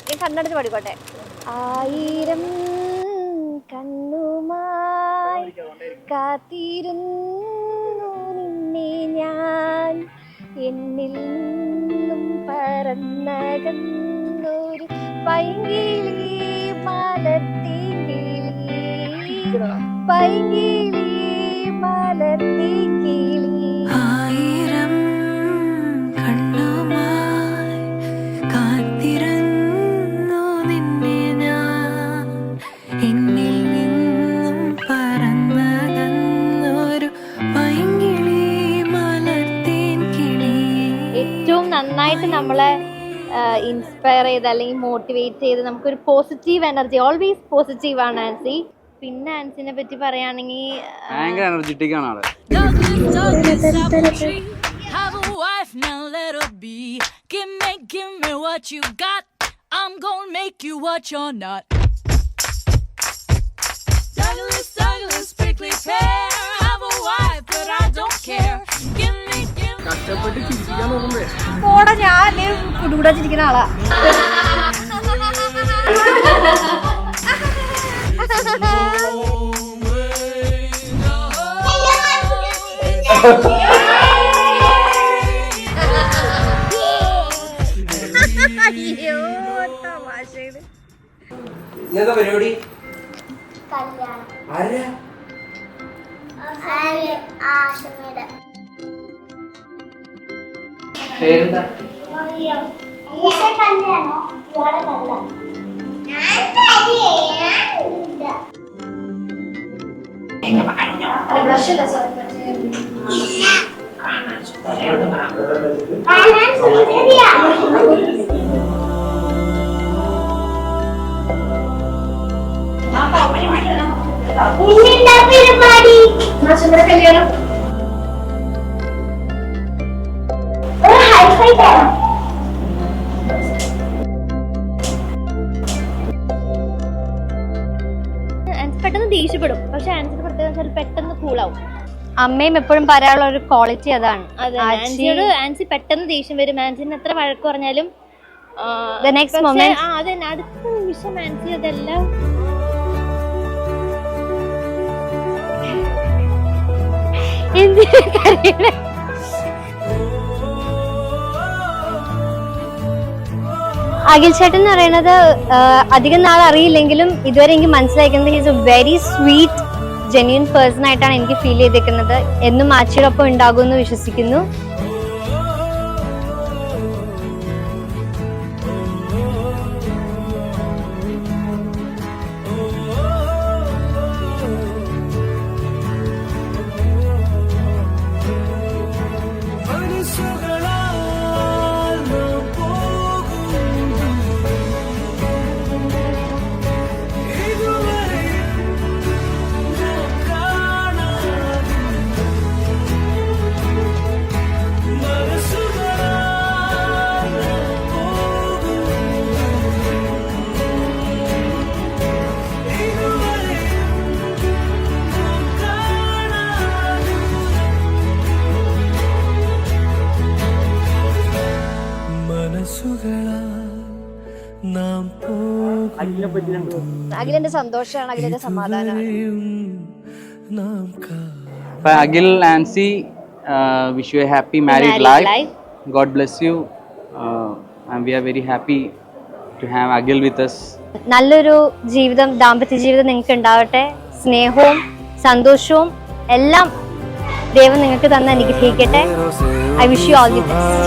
ഞാൻ കണ്ണടച്ച് പാടിക്കോട്ടെ. ആയിരം കണ്ണുമായി കാത്തിരുന്നു നിന്നെ ഞാൻ, എന്നിൽ നിന്നും പറന്നകന്നൊരു പൈങ്കിളി മലർത്തിങ്കിളി, പൈങ്കിളി മലർത്തിങ്കിളി. ആയിരം കണ്ണുമായി കാത്തിരുന്നു നിന്നെ ഞാൻ, എന്നിൽ നിന്നും പറന്നകന്നൊരു പൈങ്കിളി മലർത്തിങ്കിളി. ഏറ്റവും നന്നായിട്ട് നമ്മളെ ഇൻസ്പയർ ചെയ്ത് അല്ലെങ്കിൽ മോട്ടിവേറ്റ് ചെയ്ത് നമുക്കൊരു പോസിറ്റീവ് എനർജി, ഓൾവേസ് പോസിറ്റീവ് ആണ് ആൻസി. പിന്നെ ആൻസിനെ പറ്റി പറയുകയാണെങ്കിൽ ഭയങ്കര എനർജറ്റിക് ആണ് ആള്. Have a wife, now let her be. Give me what you got. I'm gonna make you what you're not. Douglas, prickly pear. Have a wife, but I don't care. Give me. പോടാ, ഞാൻ കുടുകൂടാച്ചിരിക്കുന്ന ആളാ. അയ്യോ തമാശയാണ്. ഇന്നത്തെ പരിപാടി പേരെന്താ? കല്യാണം പെട്ടെന്ന് ദേഷ്യപ്പെടും, പക്ഷെ ആൻസിന് പ്രത്യേകം പെട്ടെന്ന് കൂളാവും. അമ്മയും എപ്പോഴും പറയാനുള്ള ഒരു ക്വാളിറ്റി അതാണ്. ആൻസി പെട്ടെന്ന് ദേഷ്യം വരും. ആൻസിന് എത്ര വഴക്ക് പറഞ്ഞാലും നെക്സ്റ്റ് മൊമെന്റ് അതന്നെ അടുത്ത നിമിഷം ആൻസി അതെല്ലാം അഖിൽ ചേട്ടൻ എന്ന് പറയുന്നത് അധികം നാൾ അറിയില്ലെങ്കിലും ഇതുവരെ എനിക്ക് മനസ്സിലാക്കുന്നത് is A very sweet genuine person ആയിട്ടാണ് എനിക്ക് ഫീൽ ചെയ്തിരിക്കുന്നത്. എന്നും ആച്ചിയോടൊപ്പം ഉണ്ടാകുമെന്ന് വിശ്വസിക്കുന്നു. അഖിലിന്റെ സന്തോഷമാണ്, അഖിലിന്റെ സമാധാനമാണ്. Akhil, Ancy, wish you a happy married life. God bless you. And we are very happy to have Akhil with us. നല്ലൊരു ജീവിതം, ദാമ്പത്യ ജീവിതം നിങ്ങൾക്ക് ഉണ്ടാവട്ടെ. സ്നേഹവും സന്തോഷവും എല്ലാം ദൈവം നിങ്ങൾക്ക് തന്ന് അനുഗ്രഹിക്കട്ടെ. I wish you all the best.